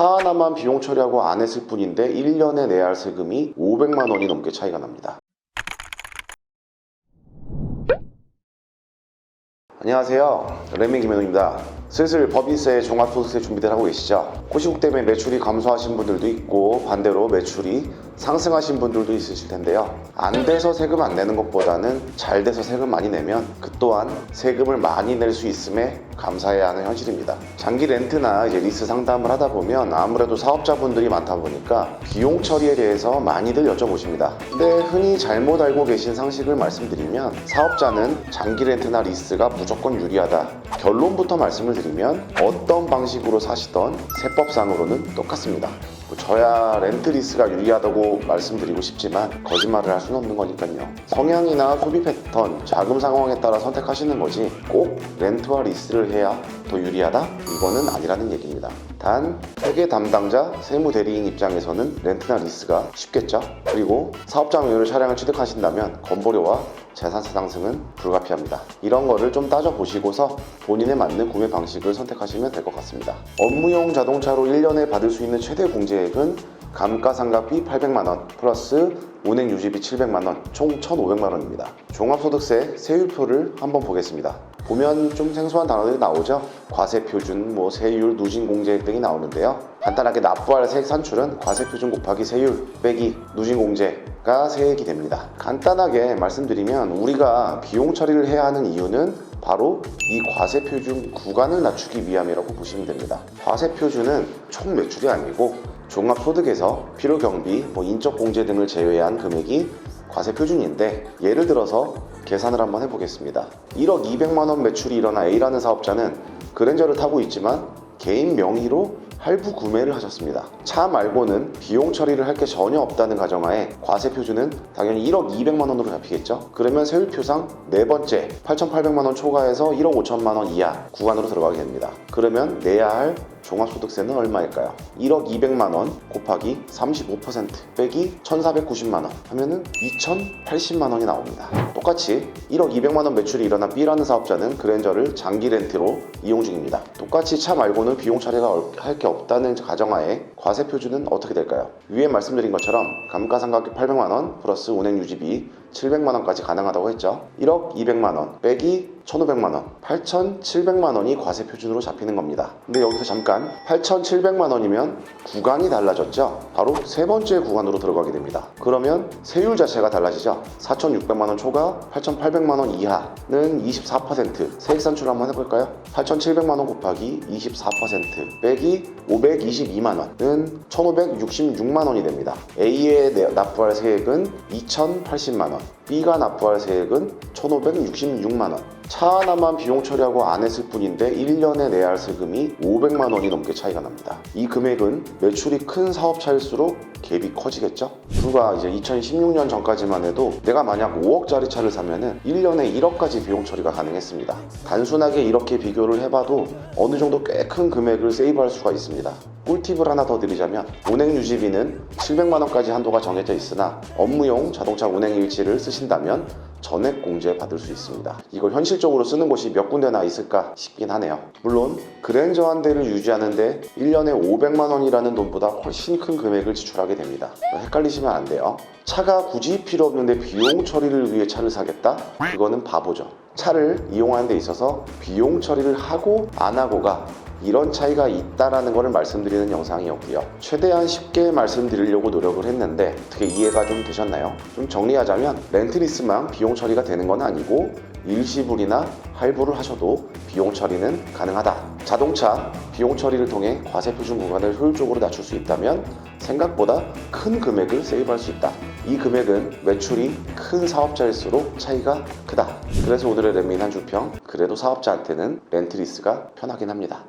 차 하나만 비용 처리하고 안 했을 뿐인데 1년에 내야 할 세금이 500만 원이 넘게 차이가 납니다. 안녕하세요, 레미 김현우입니다. 슬슬 법인세, 종합소득세 준비들 하고 계시죠? 코시국 때문에 매출이 감소하신 분들도 있고 반대로 매출이 상승하신 분들도 있으실 텐데요. 안 돼서 세금 안 내는 것보다는 잘 돼서 세금 많이 내면 그 또한 세금을 많이 낼 수 있음에 감사해야 하는 현실입니다. 장기 렌트나 리스 상담을 하다 보면 아무래도 사업자분들이 많다 보니까 비용 처리에 대해서 많이들 여쭤보십니다. 근데 흔히 잘못 알고 계신 상식을 말씀드리면 사업자는 장기 렌트나 리스가 무조건 유리하다. 결론부터 말씀을 드리면 어떤 방식으로 사시던 세법상으로는 똑같습니다. 저야 렌트 리스가 유리하다고 말씀드리고 싶지만 거짓말을 할 수는 없는 거니까요. 성향이나 소비 패턴, 자금 상황에 따라 선택하시는 거지 꼭 렌트와 리스를 해야 더 유리하다? 이거는 아니라는 얘기입니다. 단 회계 담당자, 세무 대리인 입장에서는 렌트나 리스가 쉽겠죠. 그리고 사업자 명의로 차량을 취득하신다면 건보료와 재산세 상승은 불가피합니다. 이런 거를 좀 따져보시고서 본인에 맞는 구매 방식을 선택하시면 될 것 같습니다. 업무용 자동차로 1년에 받을 수 있는 최대 공제액은 감가상각비 800만원 플러스 운행 유지비 700만원 총 1,500만원입니다. 종합소득세 세율표를 한번 보겠습니다. 보면 좀 생소한 단어들이 나오죠. 과세표준, 세율, 누진공제액 등이 나오는데요. 간단하게 납부할 세액 산출은 과세표준 곱하기 세율 빼기 누진공제가 세액이 됩니다. 간단하게 말씀드리면 우리가 비용 처리를 해야 하는 이유는 바로 이 과세표준 구간을 낮추기 위함이라고 보시면 됩니다. 과세표준은 총 매출이 아니고 종합소득에서 필요경비, 인적공제 등을 제외한 금액이 과세표준인데 예를 들어서 계산을 한번 해보겠습니다. 1억 200만원 매출이 일어나 A라는 사업자는 그랜저를 타고 있지만 개인 명의로 할부 구매를 하셨습니다. 차 말고는 비용 처리를 할 게 전혀 없다는 가정하에 과세표준은 당연히 1억 200만원으로 잡히겠죠. 그러면 세율표상 네 번째 8,800만원 초과해서 1억 5천만원 이하 구간으로 들어가게 됩니다. 그러면 내야 할 종합소득세는 얼마일까요? 1억 200만원 곱하기 35% 빼기 1,490만원 하면은 2,080만원이 나옵니다. 똑같이 1억 200만원 매출이 일어난 B라는 사업자는 그랜저를 장기 렌트로 이용 중입니다. 똑같이 차 말고는 비용 처리가 할 게 없다는 가정하에 과세표준은 어떻게 될까요? 위에 말씀드린 것처럼 감가상각비 800만원 플러스 운행 유지비 700만원까지 가능하다고 했죠. 1억 200만원 빼기 1,500만원 8,700만원이 과세표준으로 잡히는 겁니다. 근데 여기서 잠깐 8,700만원이면 구간이 달라졌죠. 바로 세 번째 구간으로 들어가게 됩니다. 그러면 세율 자체가 달라지죠. 4,600만원 초과 8,800만원 이하는 24% 세액 산출 한번 해볼까요? 8,700만원 곱하기 24% 빼기 522만원은 1,566만원이 됩니다. A에 납부할 세액은 2,080만원, B가 납부할 세액은 1,566만원. 차 하나만 비용 처리하고 안 했을 뿐인데 1년에 내야 할 세금이 500만 원이 넘게 차이가 납니다. 이 금액은 매출이 큰 사업차일수록 갭이 커지겠죠? 불과 2016년 전까지만 해도 내가 만약 5억짜리 차를 사면은 1년에 1억까지 비용 처리가 가능했습니다. 단순하게 이렇게 비교를 해봐도 어느 정도 꽤 큰 금액을 세이브할 수가 있습니다. 꿀팁을 하나 더 드리자면 운행 유지비는 700만 원까지 한도가 정해져 있으나 업무용 자동차 운행 일지를 쓰신다면 전액 공제 받을 수 있습니다. 이걸 현실적으로 쓰는 곳이 몇 군데나 있을까 싶긴 하네요. 물론 그랜저 한 대를 유지하는데 1년에 500만 원이라는 돈보다 훨씬 큰 금액을 지출하게 됩니다. 헷갈리시면 안 돼요. 차가 굳이 필요 없는데 비용 처리를 위해 차를 사겠다? 그거는 바보죠. 차를 이용하는 데 있어서 비용 처리를 하고 안 하고가 이런 차이가 있다라는 것을 말씀드리는 영상이었고요. 최대한 쉽게 말씀드리려고 노력을 했는데 어떻게 이해가 좀 되셨나요? 좀 정리하자면 렌트리스만 비용 처리가 되는 건 아니고 일시불이나 할부를 하셔도 비용 처리는 가능하다. 자동차 비용 처리를 통해 과세표준 구간을 효율적으로 낮출 수 있다면 생각보다 큰 금액을 세이브할 수 있다. 이 금액은 매출이 큰 사업자일수록 차이가 크다. 그래서 오늘의 레미인 한 줄평, 그래도 사업자한테는 렌트리스가 편하긴 합니다.